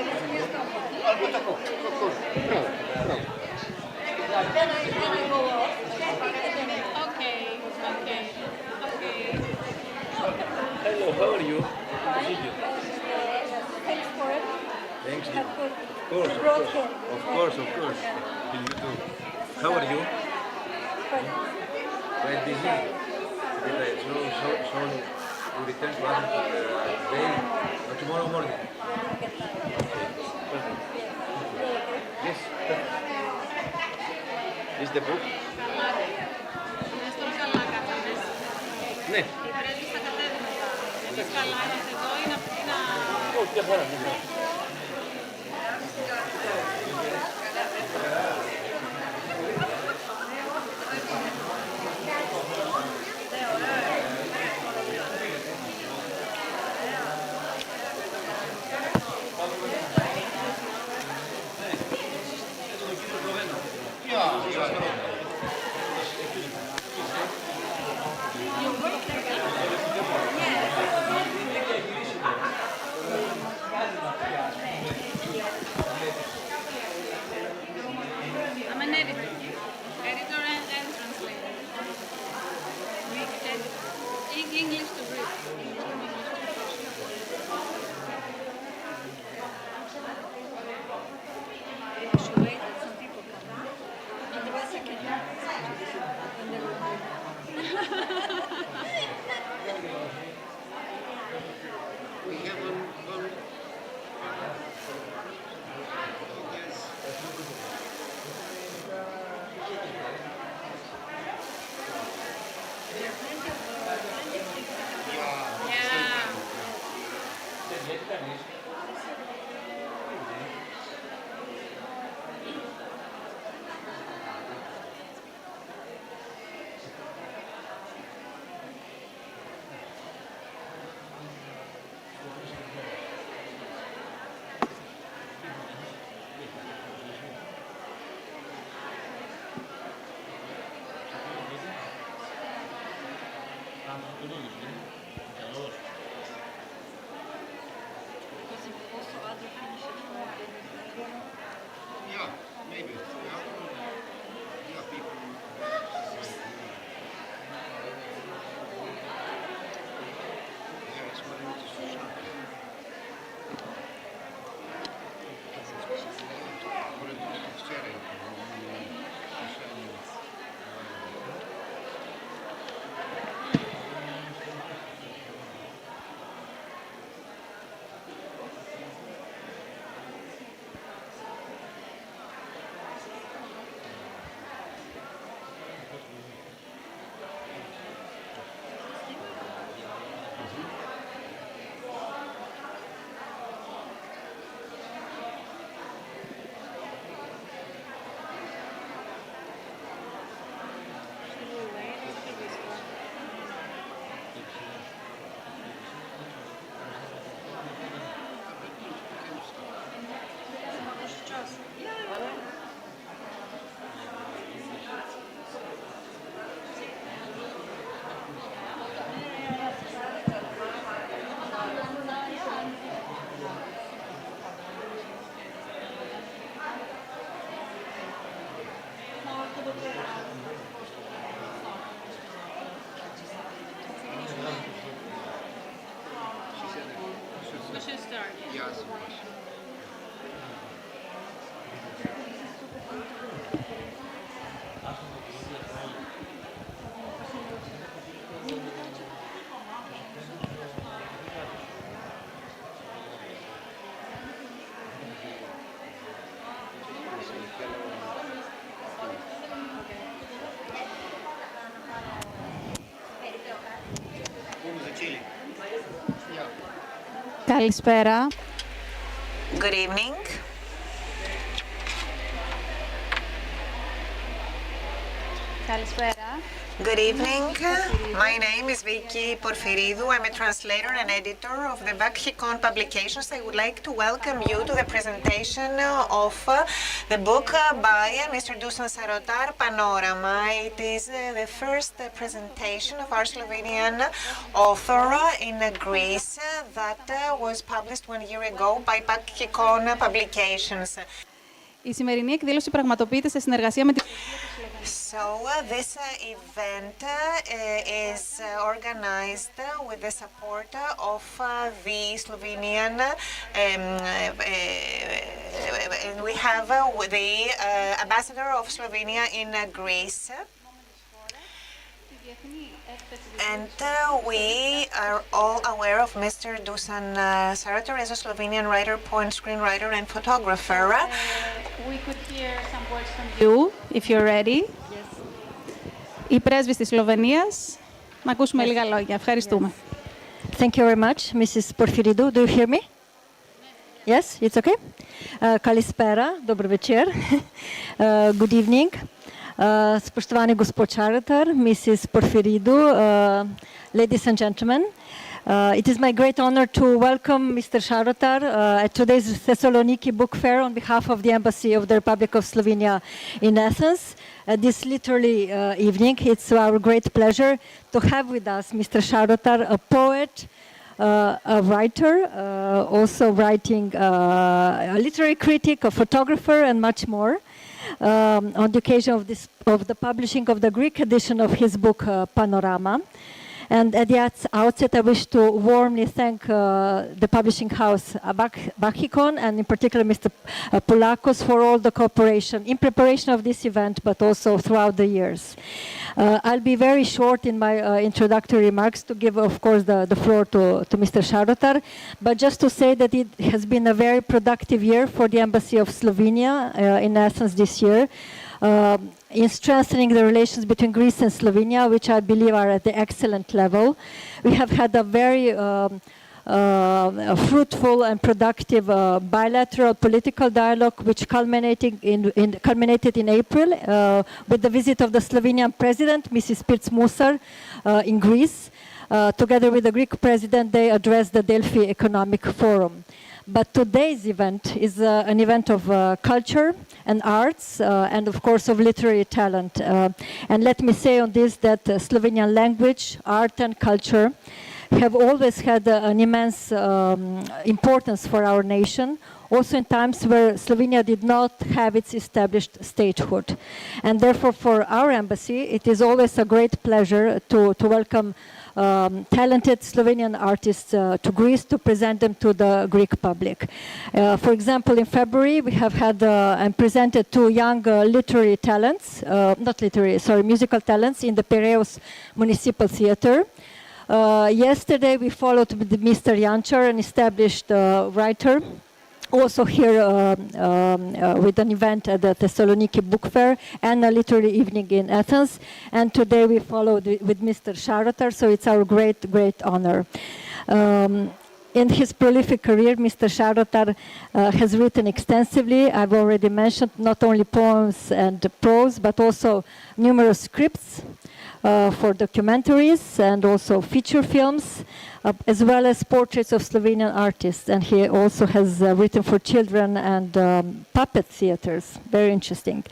Okay, okay, okay. Hello, how are you? Video. Thanks for it. Thanks. Have good. Of course, of Brought course. here. Of course, of course. You too. How are you? Quite busy. So you return to Athens today or tomorrow morning? Okay, perfect. Yes, perfect. Is the book? Στον καλά κάθαμε. Ναι. Η πρέσβυσα κατέβει μετά. Γιατί καλά είμαστε εδώ είναι αυτή να... Όχι, μια χαρά, μια χαρά. I'm an editor. Editor and translator. English to Greek. I should wait that some people come. Otherwise I can when they We have one Yeah. Because also other finishes for Yeah, maybe. Yeah. Yeah, people. Yeah, it's what I need to see. We should start. Yes. Καλησπέρα. Good evening. Καλησπέρα. Good evening. My name is Vicky Porfiridou. I'm a translator and editor of the Vakhikon publications. I would like to welcome you to the presentation of the book by Mr. Dusan Sarotar, Panorama. It is the first presentation of our Slovenian author in Greece that was published 1 year ago by Vakhikon publications. Η σημερινή εκδήλωση πραγματοποιείται σε συνεργασία με την So this event is organized with the support of the Slovenian, and we have the ambassador of Slovenia in Greece. And we are all aware of Mr. Dusan Sarotar as a Slovenian writer, poet, screenwriter, and photographer. We could hear some words from you, if you're ready. Η πρέσβης της Σλοβενίας. Να ακούσουμε λίγα λόγια. Ευχαριστούμε. Thank you very much, Mrs. Porfiridou. Do you hear me? Yes, it's okay. Kalispera, dober večer. Good evening. Spoštovani gospod Sarotar, Mrs. Porfiridou, ladies and gentlemen. It is my great honor to welcome Mr. Sarotar at today's Thessaloniki Book Fair on behalf of the Embassy of the Republic of Slovenia in Athens. This literally evening, it's our great pleasure to have with us Mr. Sarotar, a poet, a writer, also writing a literary critic, a photographer, and much more. On the occasion of the publishing of the Greek edition of his book Panorama. And at the outset, I wish to warmly thank the publishing house Vakhikon, and in particular Mr. Poulakos, for all the cooperation in preparation of this event, but also throughout the years. I'll be very short in my introductory remarks to give, of course, the floor to Mr. Sarotar, but just to say that it has been a very productive year for the Embassy of Slovenia in Athens this year. In strengthening the relations between Greece and Slovenia, which I believe are at the excellent level. We have had a very fruitful and productive bilateral political dialogue, which culminated in April with the visit of the Slovenian president, Mrs. Pirc-Musar, in Greece. Together with the Greek president, they addressed the Delphi Economic Forum. But today's event is an event of culture and arts, and of course of literary talent. And let me say on this that Slovenian language, art and culture have always had an immense importance for our nation, also in times where Slovenia did not have its established statehood. And therefore for our embassy, it is always a great pleasure to welcome talented Slovenian artists to Greece to present them to the Greek public. For example, in February, we have had and presented two young musical talents in the Piraeus Municipal Theatre. Yesterday, we followed with Mr. Jančar, an established writer, also here with an event at the Thessaloniki Book Fair and a literary evening in Athens. And today we followed with Mr. Sarotar, so it's our great, great honor. In his prolific career, Mr. Sarotar has written extensively. I've already mentioned not only poems and prose, but also numerous scripts for documentaries and also feature films, as well as portraits of Slovenian artists. And he also has written for children and puppet theaters. Very interesting.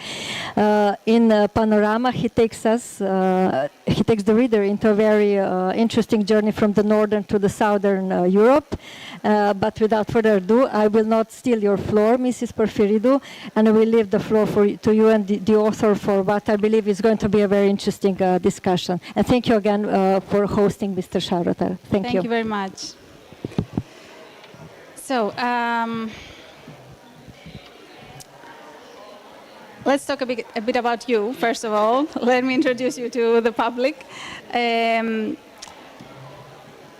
In Panorama, he takes the reader into a very interesting journey from the northern to the southern Europe. But without further ado, I will not steal your floor, Mrs. Porfiridou, and I will leave the floor to you and the author for what I believe is going to be a very interesting discussion. And thank you again for hosting Mr. Sarotar. Thank you. Thank you very much. So, let's talk a bit about you, first of all. Let me introduce you to the public.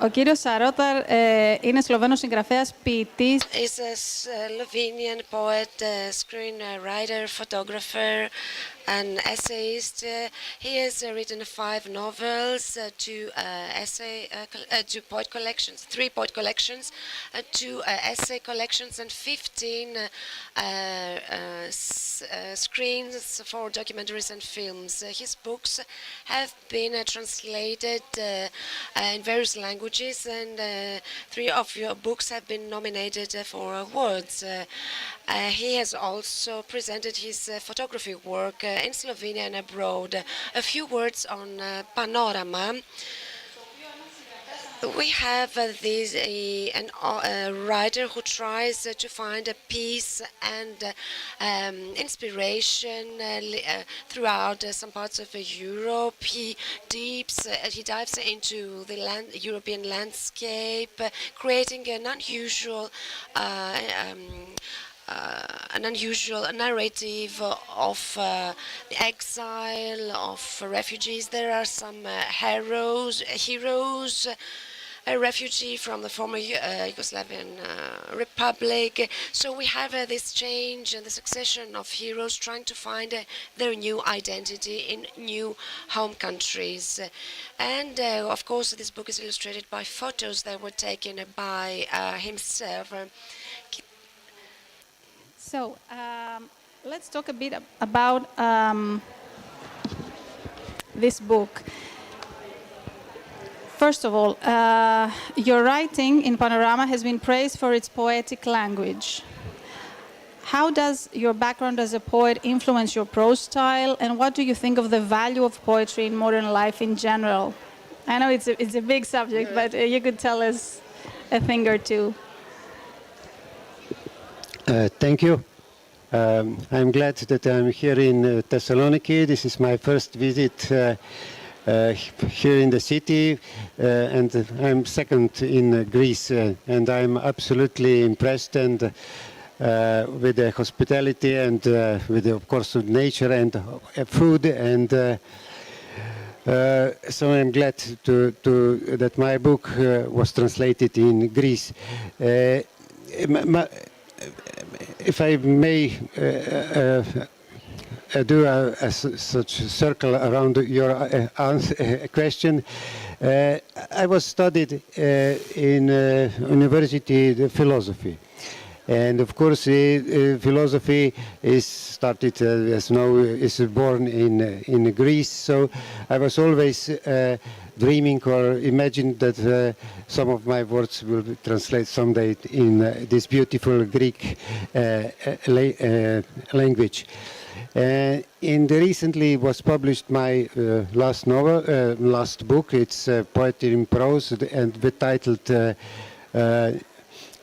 Ο κύριος Σαρόταρ είναι Σλοβαίνος συγγραφέας, ποιητής. Is a Slovenian poet, screenwriter, photographer, an essayist. He has written 5 novels, 2 poet collections, 3 poet collections, 2 essay collections, and 15 screens for documentaries and films. His books have been translated in various languages, and 3 of your books have been nominated for awards. He has also presented his photography work in Slovenia and abroad. A few words on Panorama. We have a writer who tries to find a peace and inspiration throughout some parts of Europe. He dives into the European landscape, creating an unusual narrative of exile, of refugees. There are some heroes, a refugee from the former Yugoslavian Republic. So we have this change and the succession of heroes trying to find their new identity in new home countries. And of course, this book is illustrated by photos that were taken by himself. So, let's talk a bit about this book. First of all, your writing in Panorama has been praised for its poetic language. How does your background as a poet influence your prose style, and what do you think of the value of poetry in modern life in general? I know it's a big subject, but you could tell us a thing or two. Thank you. I'm glad that I'm here in Thessaloniki. This is my first visit here in the city, and I'm second in Greece, and I'm absolutely impressed and with the hospitality and with the, of course, nature and food, and so I'm glad that my book was translated in Greece. If I may do such circle around your question, I was studied in university philosophy. And of course, philosophy is started, as now, is born in Greece. So I was always dreaming or imagined that some of my words will be translated someday in this beautiful Greek language. Recently was published my last book. It's Poetry in Prose, and titled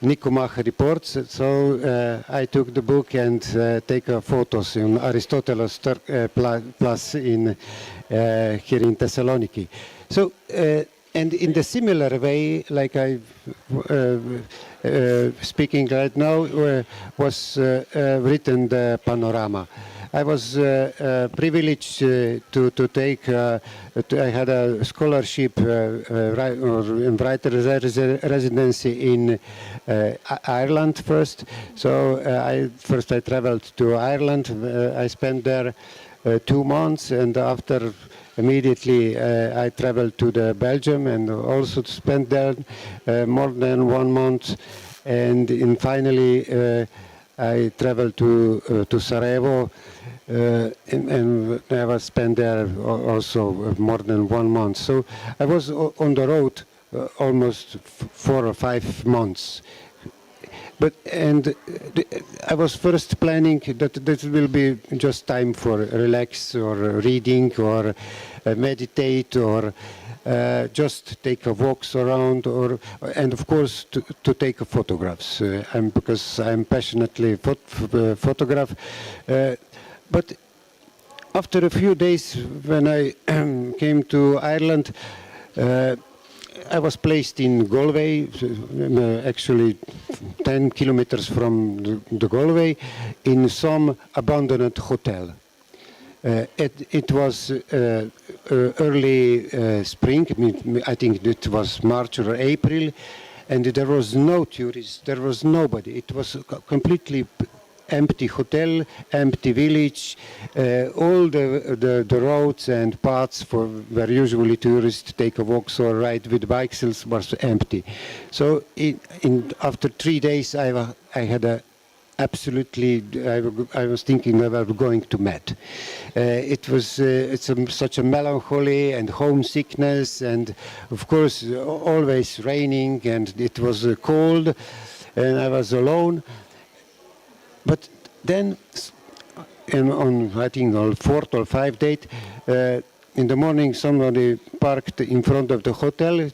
Nicomache Reports. So I took the book and take photos in Aristoteles Plus here in Thessaloniki. So and in the similar way, like I speaking right now, was written the Panorama. I was privileged to take. I had a scholarship writer residency in Ireland first. So I traveled to Ireland. I spent there 2 months, and after immediately I traveled to Belgium and also spent there more than 1 month, and finally I traveled to Sarajevo. And I was spent there also more than 1 month. So I was on the road almost 4 or 5 months. I was first planning that this will be just time for relax or reading or meditate or just take walks around, and of course to take photographs. Because I'm passionately photograph. But after a few days, when I came to Ireland, I was placed in Galway, actually 10 kilometers from the Galway, in some abandoned hotel. It was early spring, I think it was March or April, and there was no tourists, there was nobody. It was a completely empty hotel, empty village. All the roads and paths for where usually tourists take a walk or ride with bicycles was empty. So after 3 days, I had a absolutely, I was thinking about going to mad. It's such a melancholy and homesickness, and of course always raining, and it was cold, and I was alone. But then, I think on 4th or 5th date, in the morning somebody parked in front of the hotel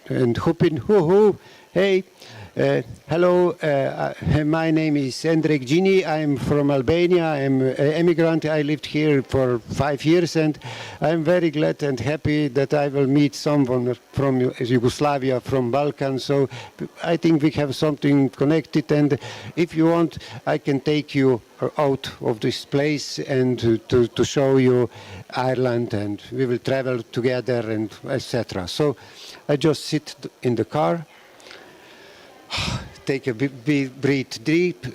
and hoping, hoo, hey, hello, my name is Endrek Gini, I'm from Albania, I'm an immigrant, I lived here for 5 years, and I'm very glad and happy that I will meet someone from Yugoslavia, from Balkan, so I think we have something connected, and if you want, I can take you out of this place and to show you Ireland, and we will travel together, and etc. So I just sit in the car, take a breathe deep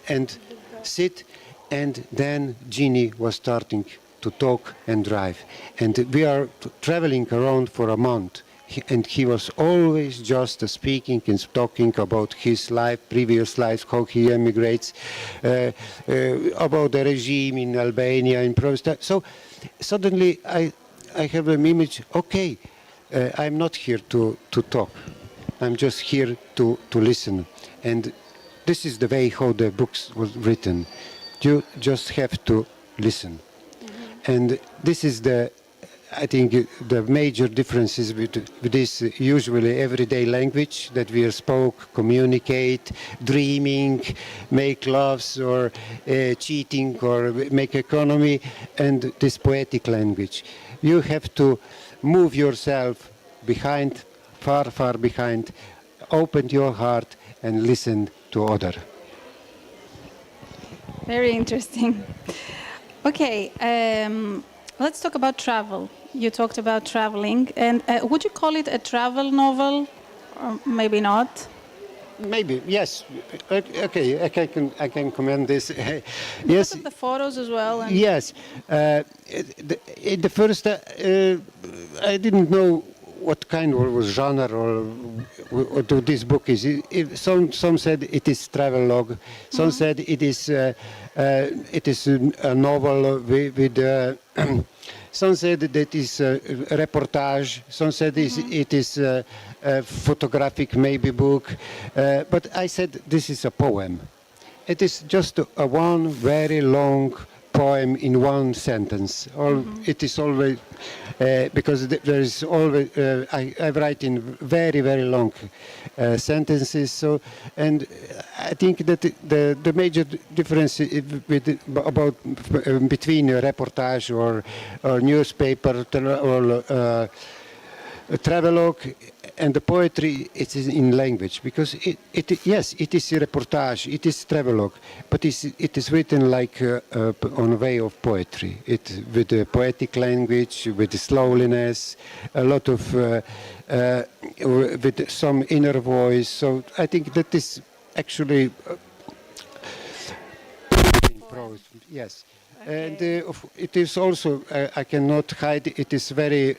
and sit, and then Ginny was starting to talk and drive, and we are traveling around for a month, and he was always just speaking and talking about his life, previous life, how he emigrates, about the regime in Albania, in Province. So suddenly I have an image, okay, I'm not here to talk. I'm just here to listen. And this is the way how the books was written. You just have to listen. Mm-hmm. And this is I think the major differences with this usually everyday language that we spoke, communicate, dreaming, make loves, or cheating, or make economy, and this poetic language. You have to move yourself behind, far behind, open your heart and listen to other. Very interesting. Okay, let's talk about travel. You talked about traveling, and would you call it a travel novel, or maybe not? Maybe, yes. Okay, I can comment this. Yes. Because of the photos as well. And yes. In the first, I didn't know what kind of genre or what this book is. Some said it is travelogue. Some said it is a novel with. Some said that it is a reportage. Some said it is a photographic maybe book. But I said this is a poem. It is just a one very long poem in one sentence. It is always because there is always I write in very long sentences. So, and I think that the major difference between a reportage or newspaper or travelogue and the poetry, it is in language, because yes, it is a reportage, it is travelogue, but it is written like on a way of poetry. With the poetic language, with the slowliness, a lot of with some inner voice. So I think that is actually in prose. Yes. Okay. And it is also, I cannot hide, it is very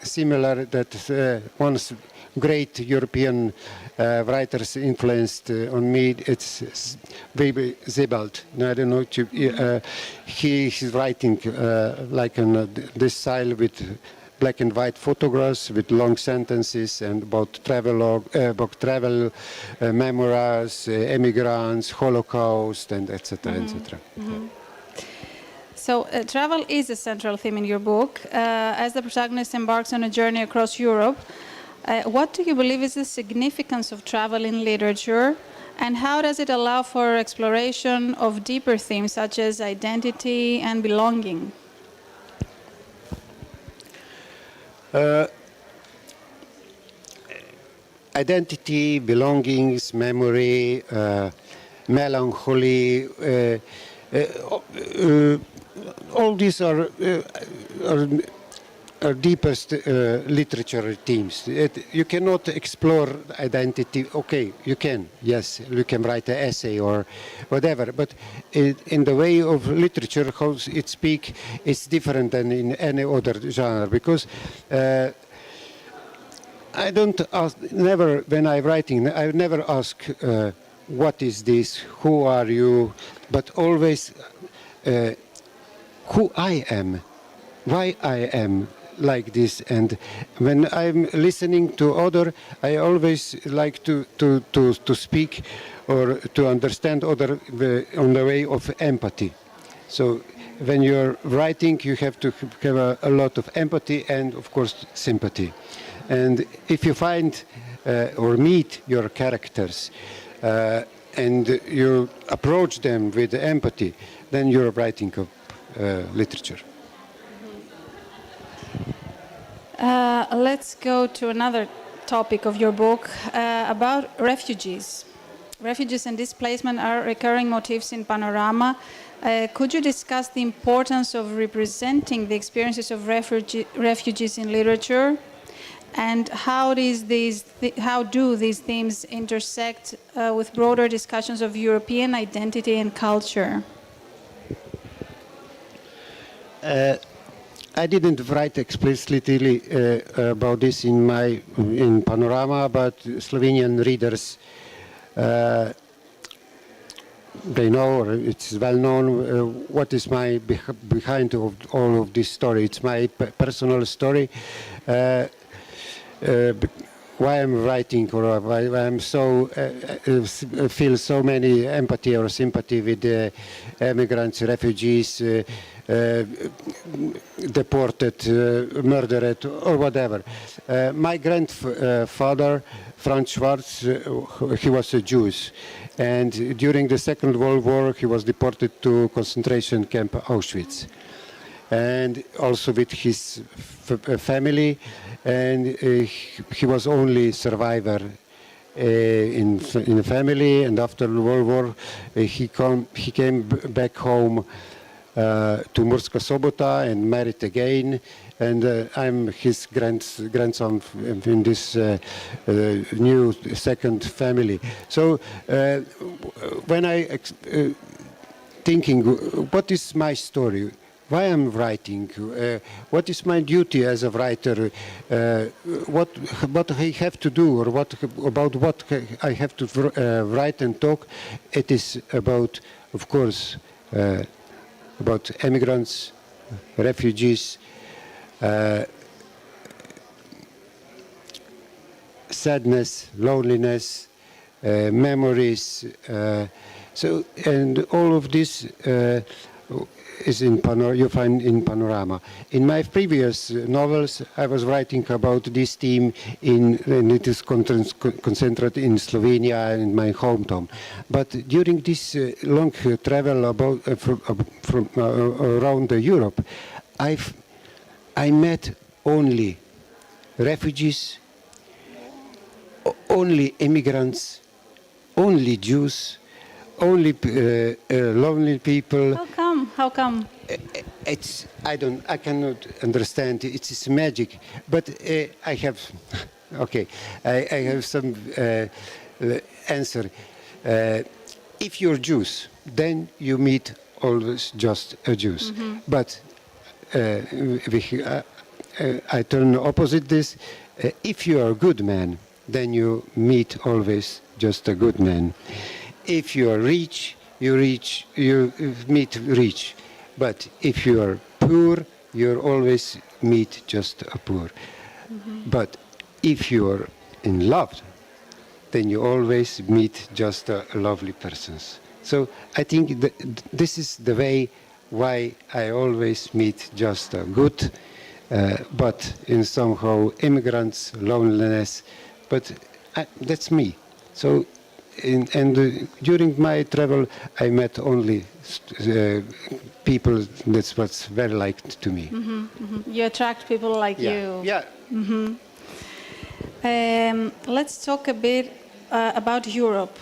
similar that once great European writers influenced on me. It's Baby Zebald. I don't know, he's writing like on this style with black and white photographs with long sentences and about travel memoirs, emigrants, Holocaust, and etc. etc. Mm-hmm. So travel is a central theme in your book. As the protagonist embarks on a journey across Europe, what do you believe is the significance of travel in literature, and how does it allow for exploration of deeper themes such as identity and belonging? Identity, belongings, memory, melancholy, all these are deepest literature themes. You cannot explore identity. Okay, you can, yes, you can write an essay or whatever, but in the way of literature, how it speaks, it's different than in any other genre, because I don't ask, never, when I'm writing, I never ask, what is this, who are you, but always who I am, why I am like this. And when I'm listening to other, I always like to speak or to understand other on the way of empathy. So when you're writing, you have to have a lot of empathy and, of course, sympathy. And if you find or meet your characters and you approach them with empathy, then you're writing of literature. Let's go to another topic of your book about refugees. Refugees and displacement are recurring motifs in Panorama. Could you discuss the importance of representing the experiences of refugees in literature, and how do these themes intersect with broader discussions of European identity and culture? I didn't write explicitly about this in Panorama, but Slovenian readers, they know, or it's well known, what is my behind of all of this story. It's my personal story. Why I'm writing, or why I'm so feel so many empathy or sympathy with the immigrants, refugees, deported, murdered, or whatever. My grandfather, Franz Schwarz, he was a Jew, and during the Second World War he was deported to concentration camp Auschwitz, and also with his family, and he was only survivor in the family. And after the World War he came back home to Murska Sobota and married again, and I'm his grandson in this new second family. So when I thinking, what is my story? Why I'm writing? What is my duty as a writer? What I have to do, or what I have to write and talk? It is about, of course, about immigrants, refugees, sadness, loneliness, memories. So, and all of this is you find in Panorama. In my previous novels, I was writing about this theme and it is concentrated in Slovenia and my hometown. But during this long travel from around Europe, I met only refugees, only immigrants, only Jews, only lonely people. How come? I cannot understand. It's magic. But I have, okay, I have some answer. If you're Jews, then you meet always just a Jews. Mm-hmm. But I turn opposite this. If you are a good man, then you meet always just a good man. If you are rich, you meet rich. But if you are poor, you always meet just a poor. Mm-hmm. But if you are in love, then you always meet just a lovely persons. So I think that this is the way why I always meet just a good, but in somehow immigrants, loneliness. But that's me. So. During my travel, I met only people that's what's very liked to me. Mm-hmm, mm-hmm. You attract people like you. Yeah. Mm-hmm. Let's talk a bit about Europe.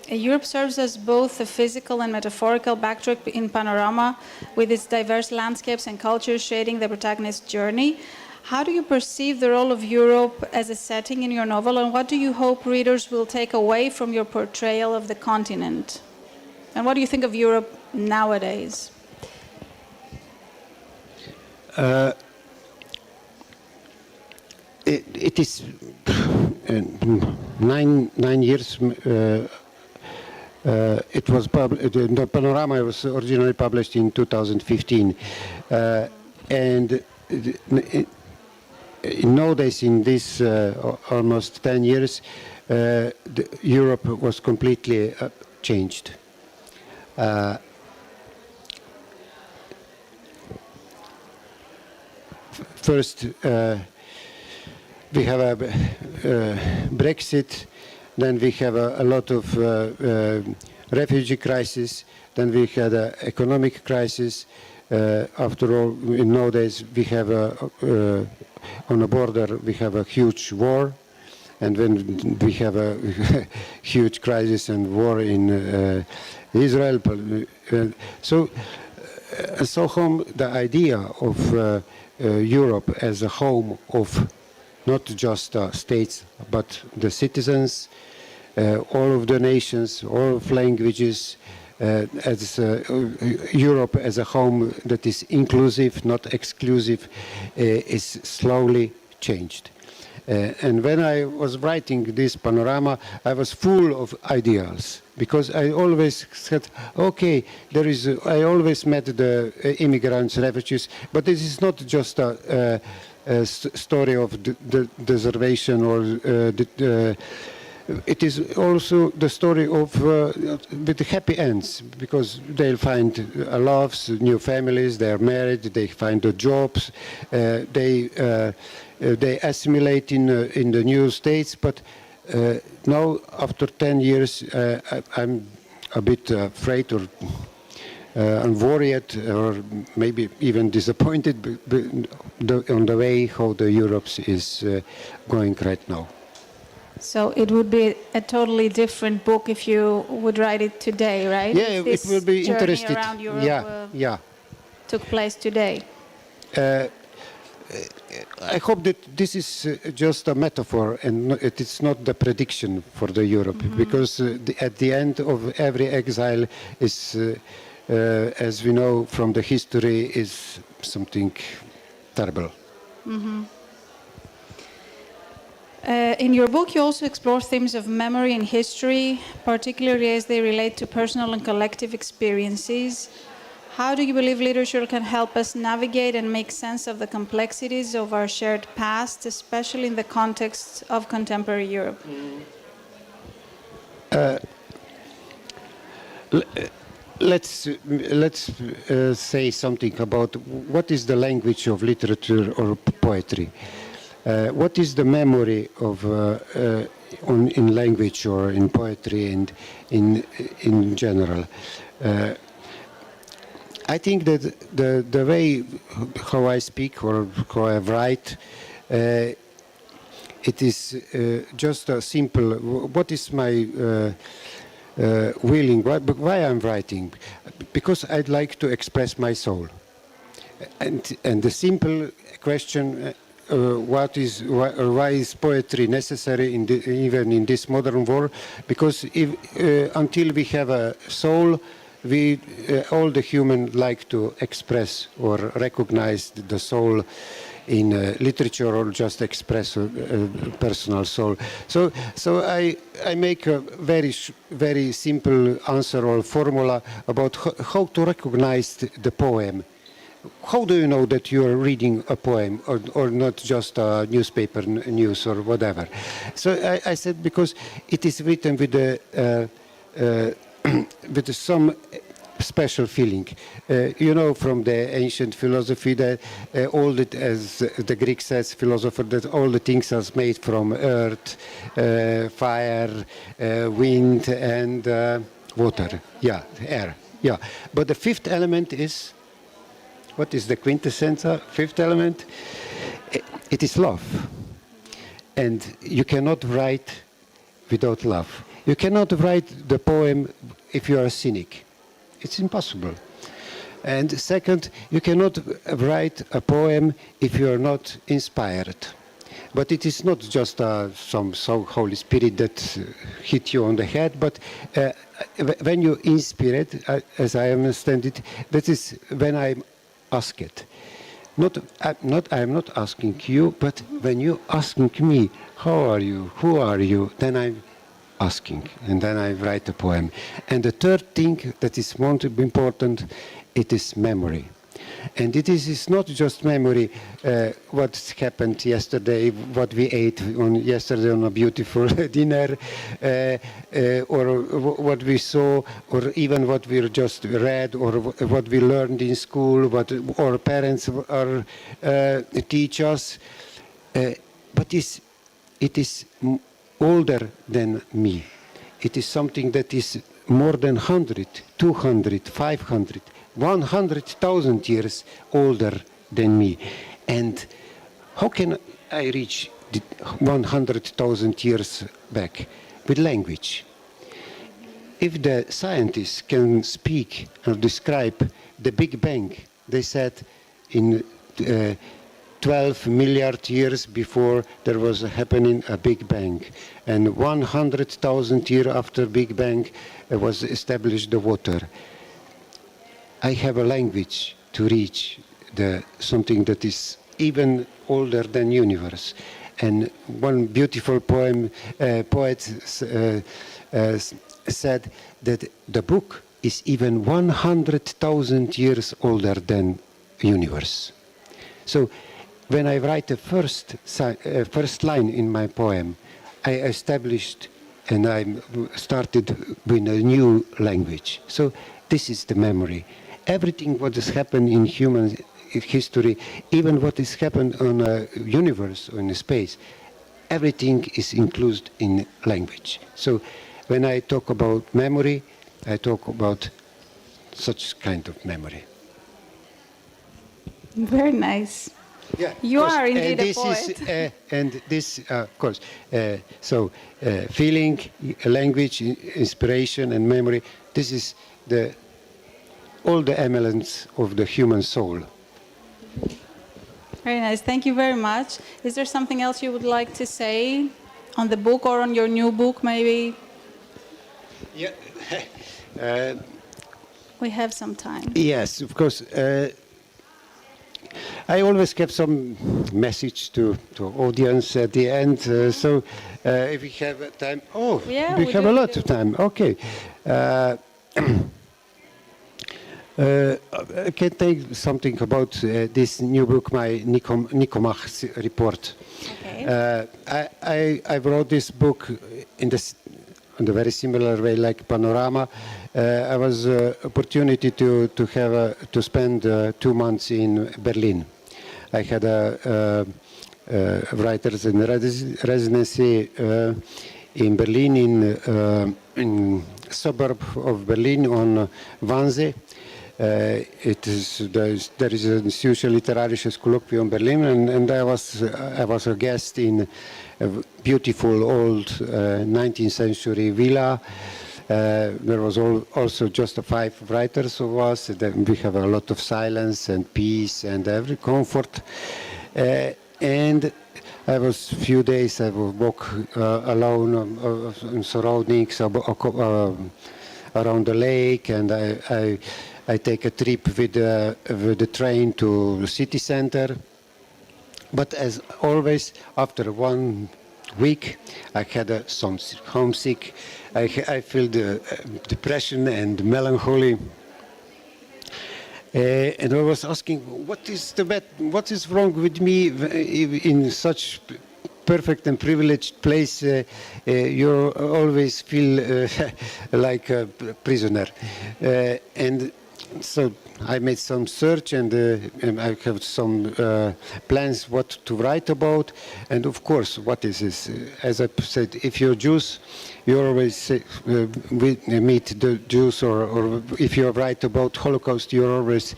Europe serves as both a physical and metaphorical backdrop in panorama, with its diverse landscapes and cultures shading the protagonist's journey. How do you perceive the role of Europe as a setting in your novel, and what do you hope readers will take away from your portrayal of the continent? And what do you think of Europe nowadays? It is 9 years. It was the Panorama was originally published in 2015, and nowadays, in this almost 10 years, Europe was completely changed. First, we have a Brexit, then we have a lot of refugee crisis, then we had an economic crisis. After all, nowadays we have on the border we have a huge war, and when we have a huge crisis and war in Israel. So home, the idea of Europe as a home of not just states, but the citizens, all of the nations, all of languages, as Europe as a home that is inclusive, not exclusive, is slowly changed. And when I was writing this panorama, I was full of ideals, because I always said, okay, I always met the immigrants, refugees, but this is not just a story of the deservation, or it is also the story of with the happy ends, because they'll find loves, new families, they're married, they find the jobs, they assimilate in the new states. But now, after 10 years, I'm a bit afraid, or I'm worried, or maybe even disappointed on the way how the Europe is going right now. So it would be a totally different book if you would write it today, right? Yeah, it will be interesting. Around Europe, took place today. I hope that this is just a metaphor, and it is not the prediction for the Europe, because at the end of every exile is, as we know from the history, is something terrible. In your book, you also explore themes of memory and history, particularly as they relate to personal and collective experiences. How do you believe literature can help us navigate and make sense of the complexities of our shared past, especially in the context of contemporary Europe? Let's say something about what is the language of literature or poetry. What is the memory of in language or in poetry and in general? I think that the way how I speak or how I write, it is just a simple. What is my willing? Why I'm writing? Because I'd like to express my soul, and the simple question. Why is poetry necessary even in this modern world? Because until we have a soul, all the humans like to express or recognize the soul in literature, or just express a personal soul. So I make a very simple answer or formula about how to recognize the poem. How do you know that you are reading a poem or not just a newspaper news or whatever? So I said, because it is written with with some special feeling. You know, from the ancient philosophy that as the Greek says, philosopher, that all the things are made from earth, fire, wind, and water. Yeah, air. Yeah, but the fifth element is. What is the quintessence? Fifth element? It is love. And you cannot write without love. You cannot write the poem if you are a cynic. It's impossible. And second, you cannot write a poem if you are not inspired. But it is not just some Holy Spirit that hit you on the head, but when you inspire it, as I understand it, that is when I ask it. I'm not asking you, but when you asking me, how are you, who are you, then I'm asking, and then I write a poem. And the third thing that is more important, it is memory. And it's not just memory, what happened yesterday, what we ate yesterday on a beautiful dinner, or what we saw, or even what we just read, or what we learned in school, what our parents or teach us. But it is older than me. It is something that is more than 100, 200, 500, 100,000 years older than me. And how can I reach 100,000 years back? With language. If the scientists can speak or describe the Big Bang, they said in 12 milliard years before there was happening a Big Bang. And 100,000 years after Big Bang was established the water. I have a language to reach something that is even older than universe. And one beautiful poet said that the book is even 100,000 years older than universe. So when I write the first line in my poem, I established and I started with a new language. So this is the memory. Everything what has happened in human history, even what has happened on a universe or in space, everything is included in language. So when I talk about memory, I talk about such kind of memory. Very nice. Yeah, You course. are indeed a This poet. is, and this, of course, feeling, language, inspiration, and memory. This is all the elements of the human soul. Very nice. Thank you very much. Is there something else you would like to say on the book or on your new book, maybe? Yeah. We have some time. Yes, of course. I always give some message to audience at the end. So if we have time, Yeah, we have do, a lot of time. Okay. I can tell something about this new book, my Nicomache's report. Okay. I wrote this book in a very similar way like Panorama. I was opportunity to spend 2 months in Berlin. I had a writers in residency in Berlin, in suburb of Berlin on Wannsee. There is an Institution Literarisches Kolloquium Berlin, and I was a guest in a beautiful old 19th century villa. There was also just 5 writers of us. We have a lot of silence and peace and every comfort. And I was few days. I would walk alone in surroundings around the lake, and I take a trip with the train to the city center. But as always, after 1 week, I had some homesick. I feel the depression and melancholy. And I was asking, what is wrong with me in such perfect and privileged place? You always feel like a prisoner. And so I made some search and I have some plans what to write about. And of course, what is this? As I said, if you're Jews, you always say, meet the Jews, or if you write about Holocaust, you always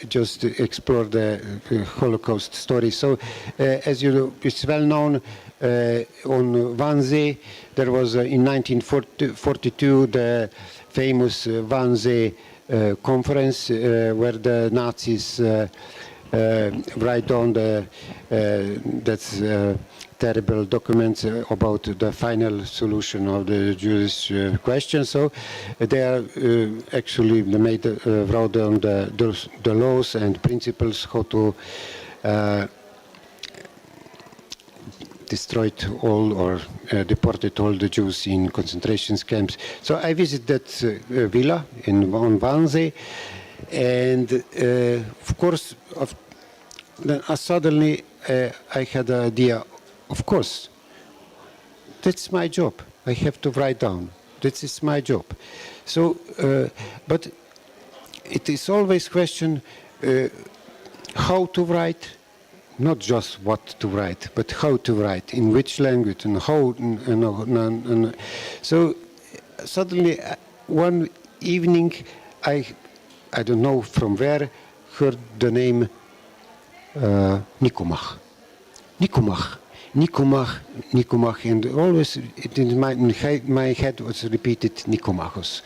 just explore the Holocaust story. So as you know, it's well known on Wannsee, there was in 1942 the famous Wannsee conference where the Nazis write on that's terrible documents about the final solution of the Jewish question. So they are actually wrote down the laws and principles how to destroyed all or deported all the Jews in concentration camps. So I visited that villa on Wannsee, and of course, then suddenly I had the idea, of course, that's my job. I have to write down. This is my job. So, but it is always question how to write. Not just what to write, but how to write, in which language, and how. So suddenly, one evening, I don't know from where, heard the name Nikomach. Nikomach, and always in my head was repeated Nikomachos.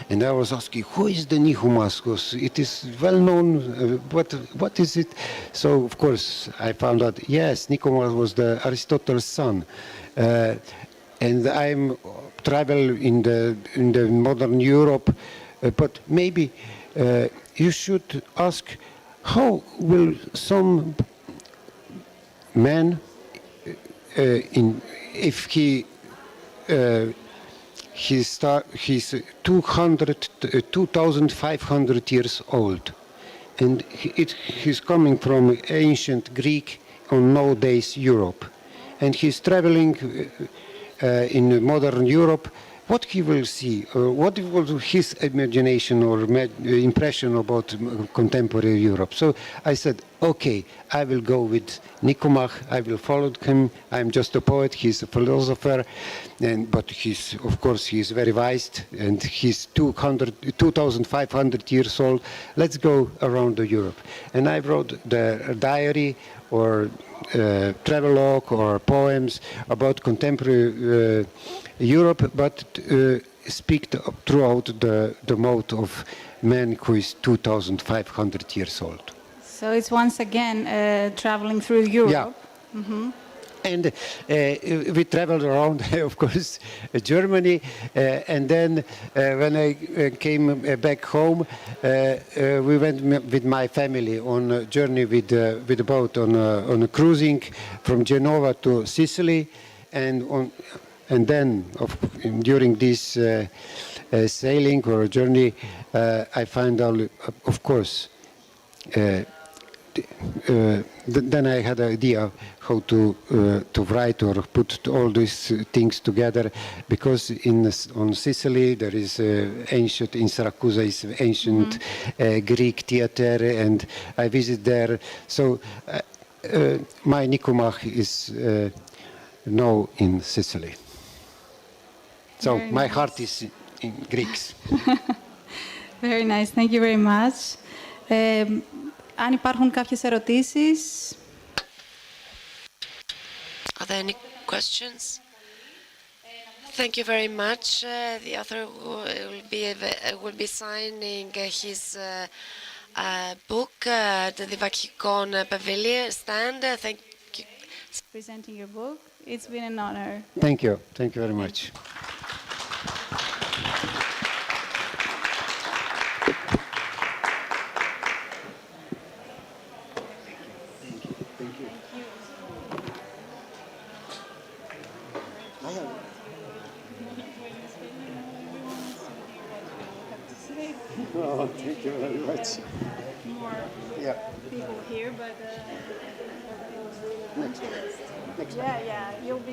And I was asking, who is the Nikomachos? It is well known, what is it? So, of course, I found out, yes, Nikomach was Aristotle's son. And I'm travel in the modern Europe, but maybe you should ask, how will some man, if he's 2,500 years old, and he's coming from ancient Greek on nowadays Europe, and he's traveling in modern Europe. What he will see, what was his imagination or impression about contemporary Europe? So I said, okay, I will go with Nikomach, I will follow him. I'm just a poet, he's a philosopher, but of course, he's very wise, and he's 2,500 years old. Let's go around Europe. And I wrote the diary or travelogue or poems about contemporary Europe, but speak throughout the mode of man who is 2,500 years old. So it's once again traveling through Europe. Yeah. Mm-hmm. And we traveled around, of course, Germany. And then when I came back home, we went with my family on a journey with a boat on a cruising from Genova to Sicily. And then during this sailing or journey, I found out, of course, then I had an idea how to write or put all these things together, because on Sicily there is ancient, in Syracuse is ancient Greek theater, and I visit there. So my Nikomach is now in Sicily. So Very my nice. heart is in Greeks. Very nice. Thank you very much. Αν υπάρχουν κάποιες ερωτήσεις. Are there any questions? Thank you very much. The author will be signing his book at the Vakikon Pavilion stand. Thank you. Presenting your book. It's been an honor. Thank you. Thank you very much. Oh, thank you very much. More people here, but Next. yeah, you'll be